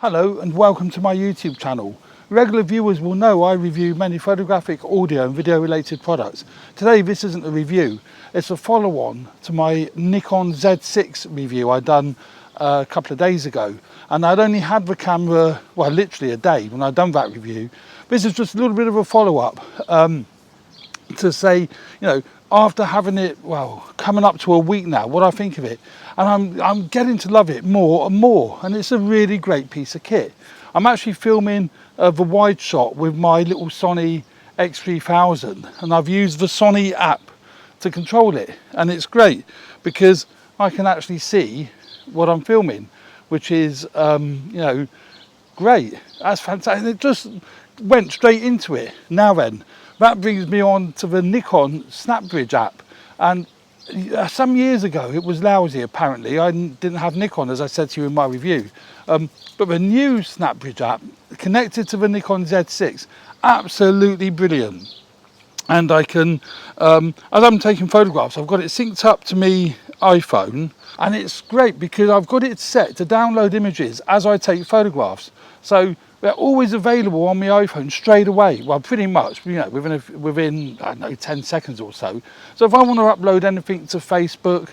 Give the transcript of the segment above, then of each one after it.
Hello and welcome to my YouTube channel. Regular viewers will know I review many photographic, audio and video related products. Today this isn't a review, it's a follow-on to my Nikon Z6 review I done a couple of days ago. And I'd only had the camera, well, literally a day when I'd done that review. This is just a little bit of a follow-up to say, you know, after having it, well, coming up to a week now, what I think of it. And I'm getting to love it more and more. And it's a really great piece of kit. I'm actually filming the wide shot with my little Sony X3000. And I've used the Sony app to control it. And it's great because I can actually see what I'm filming, which is, you know, great. That's fantastic. It just went straight into it. Now then, that brings me on to the Nikon SnapBridge app. And some years ago it was lousy apparently. I didn't have Nikon, as I said to you in my review. But the new SnapBridge app connected to the Nikon Z6, absolutely brilliant. And I can, as I'm taking photographs, I've got it synced up to my iPhone, and it's great because I've got it set to download images as I take photographs. So they're always available on my iPhone straight away. Well, pretty much, you know, within I don't know, 10 seconds or so. So if I want to upload anything to Facebook,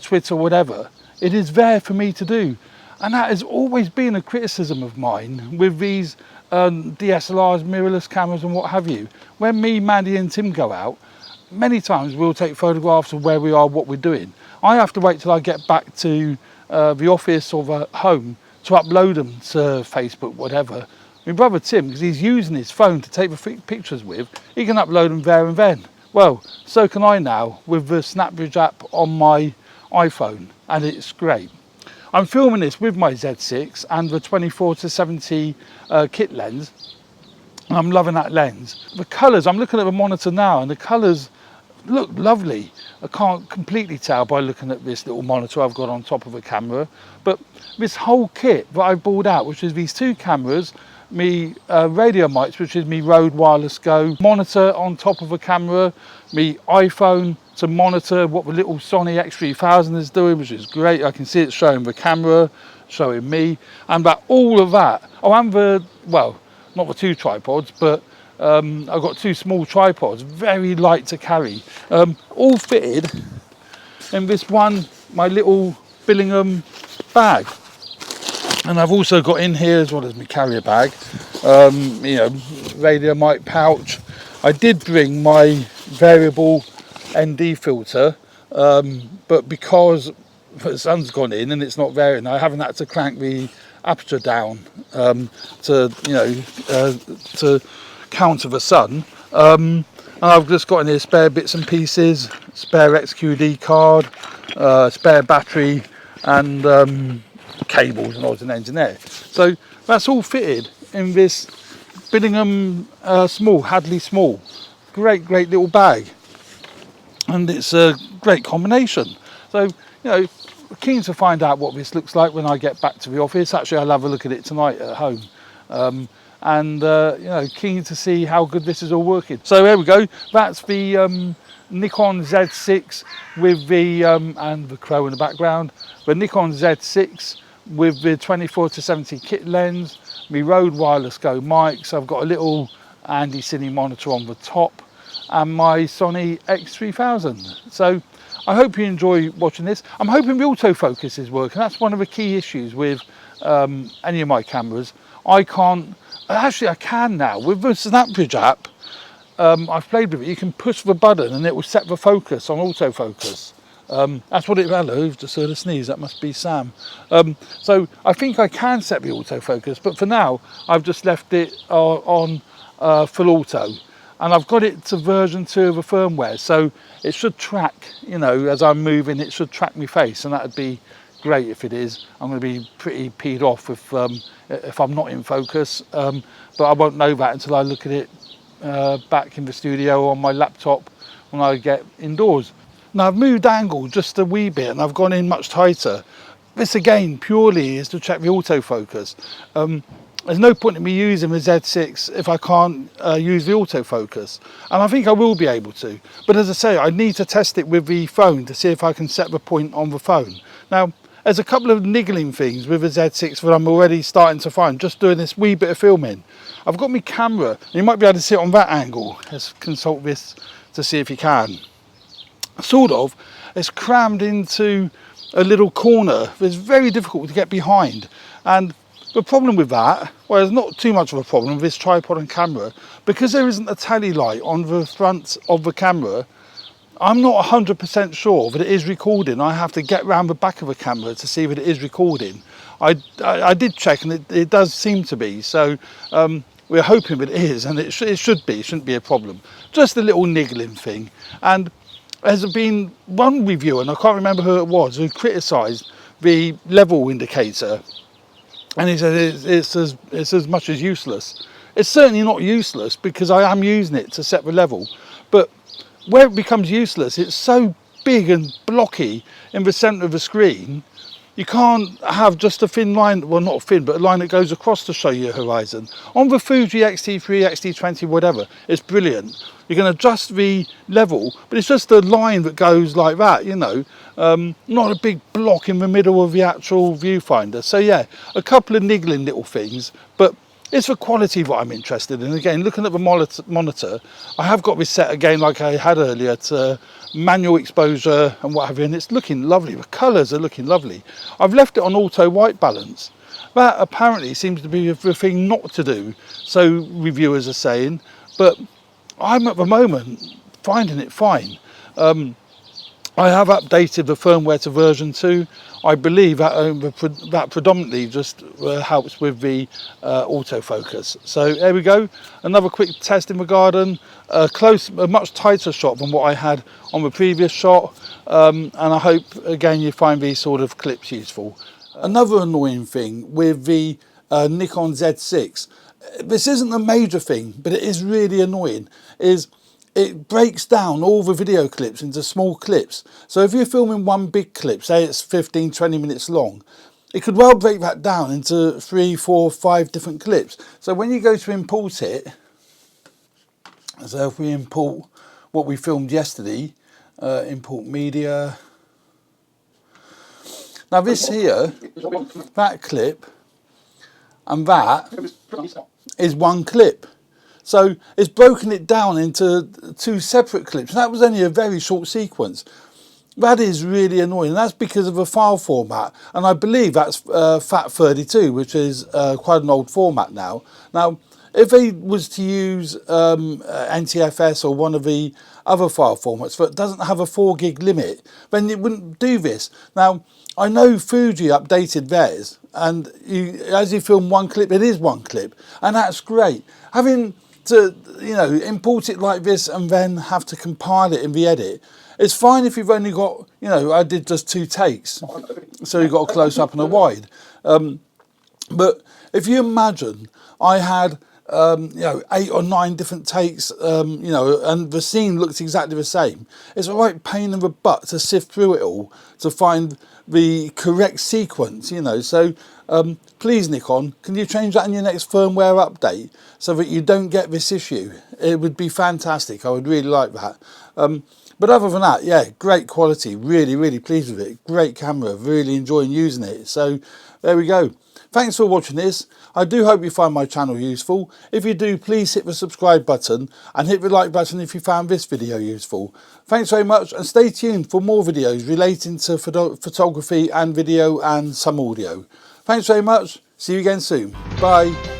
Twitter, whatever, it is there for me to do. And that has always been a criticism of mine with these DSLRs, mirrorless cameras and what have you. When me, Mandy and Tim go out, many times we'll take photographs of where we are, what we're doing. I have to wait till I get back to the office or the home to upload them to Facebook, whatever. My brother Tim, because he's using his phone to take the pictures with, he can upload them there and then. Well, so can I now with the SnapBridge app on my iPhone, and it's great. I'm filming this with my Z6 and the 24-70 kit lens. I'm loving that lens. The colours, I'm looking at the monitor now, and the colours look lovely. I can't completely tell by looking at this little monitor I've got on top of the camera, but this whole kit that I bought out, which is these two cameras, me radio mics, which is me Rode Wireless Go, monitor on top of the camera, me iPhone to monitor what the little Sony X3000 is doing, which is great. I can see it showing the camera, showing me, and that all of that. Oh, and the, well, not the two tripods, but I've got two small tripods, very light to carry, all fitted in this one, my little Billingham bag. And I've also got in here, as well as my carrier bag, you know, radio mic pouch. I did bring my variable ND filter, but because the sun's gone in and it's not there, and I haven't had to crank the aperture down to, you know, to counter the sun. And I've just got in here spare bits and pieces, spare XQD card, spare battery, and cables and odds and ends in there. So that's all fitted in this Billingham small, Hadley small. Great little bag, and it's a great combination. So, you know, keen to find out what this looks like when I get back to the office. Actually, I'll have a look at it tonight at home. And you know, keen to see how good this is all working. So there we go. That's the Nikon Z6 with the and the crow in the background. The Nikon Z6 with the 24-70 kit lens. My Rode Wireless Go mics. I've got a little Andy Cine monitor on the top, and my Sony X3000. So I hope you enjoy watching this. I'm hoping the autofocus is working. That's one of the key issues with any of my cameras. I can't. Actually, I can now with the SnapBridge app. I've played with it. You can push the button and it will set the focus on autofocus. That's what it. Hello, just heard a sneeze. That must be Sam. So I think I can set the autofocus, but for now I've just left it on full auto, and I've got it to version 2 of the firmware, so it should track. You know, as I'm moving, it should track my face, and that would be great if it is. I'm going to be pretty peed off if I'm not in focus, but I won't know that until I look at it back in the studio on my laptop when I get indoors. Now I've moved angle just a wee bit and I've gone in much tighter. This again purely is to check the autofocus. There's no point in me using the Z6 if I can't use the autofocus, and I think I will be able to, but as I say, I need to test it with the phone to see if I can set the point on the phone. Now there's a couple of niggling things with the Z6 that I'm already starting to find, just doing this wee bit of filming. I've got my camera, and you might be able to see it on that angle. Let's consult this to see if you can. Sort of, it's crammed into a little corner that's very difficult to get behind. And the problem with that, well, there's not too much of a problem with this tripod and camera, because there isn't a tally light on the front of the camera. I'm not 100% sure that it is recording. I have to get round the back of the camera to see that it is recording. I did check, and it does seem to be, so we're hoping that it is, and it should be. It shouldn't be a problem. Just a little niggling thing. And there's been one reviewer, and I can't remember who it was, who criticised the level indicator, and he said it's as much as useless. It's certainly not useless, because I am using it to set the level, but where it becomes useless, it's so big and blocky in the centre of the screen. You can't have just a thin line, well, not thin, but a line that goes across to show you a horizon. On the Fuji X-T3, X-T20, whatever, it's brilliant. You can adjust the level, but it's just a line that goes like that, you know, not a big block in the middle of the actual viewfinder. So yeah, a couple of niggling little things, but it's the quality that I'm interested in. Again, looking at the monitor, I have got this set again like I had earlier to manual exposure and what have you, and it's looking lovely. The colours are looking lovely. I've left it on auto white balance. That apparently seems to be the thing not to do, so reviewers are saying, but I'm at the moment finding it fine. I have updated the firmware to version 2. I believe that predominantly just helps with the autofocus. So there we go, another quick test in the garden, a much tighter shot than what I had on the previous shot, and I hope again you find these sort of clips useful. Another annoying thing with the Nikon Z6, this isn't a major thing, but it is really annoying, is it breaks down all the video clips into small clips. So if you're filming one big clip, say it's 15-20 minutes long, it could well break that down into 3, 4, 5 different clips. So when you go to import it, so if we import what we filmed yesterday, import media. Now this here, that clip and that is one clip. So it's broken it down into 2 separate clips. And that was only a very short sequence. That is really annoying. And that's because of the file format. And I believe that's FAT32, which is quite an old format now. Now, if they was to use NTFS or one of the other file formats that doesn't have a 4 gig limit, then it wouldn't do this. Now, I know Fuji updated theirs, and as you film one clip, it is one clip, and that's great. Having to, you know, import it like this and then have to compile it in the edit, it's fine if you've only got, you know, I did just 2 takes, so you've got a close up and a wide. But if you imagine I had you know, 8 or 9 different takes, you know, and the scene looks exactly the same, it's a right pain in the butt to sift through it all to find the correct sequence, you know. So please, Nikon, can you change that in your next firmware update so that you don't get this issue? It would be fantastic. I would really like that. But other than that, yeah, great quality. Really, really pleased with it. Great camera. Really enjoying using it. So there we go. Thanks for watching this. I do hope you find my channel useful. If you do, please hit the subscribe button and hit the like button if you found this video useful. Thanks very much, and stay tuned for more videos relating to photography and video and some audio. Thanks very much. See you again soon. Bye.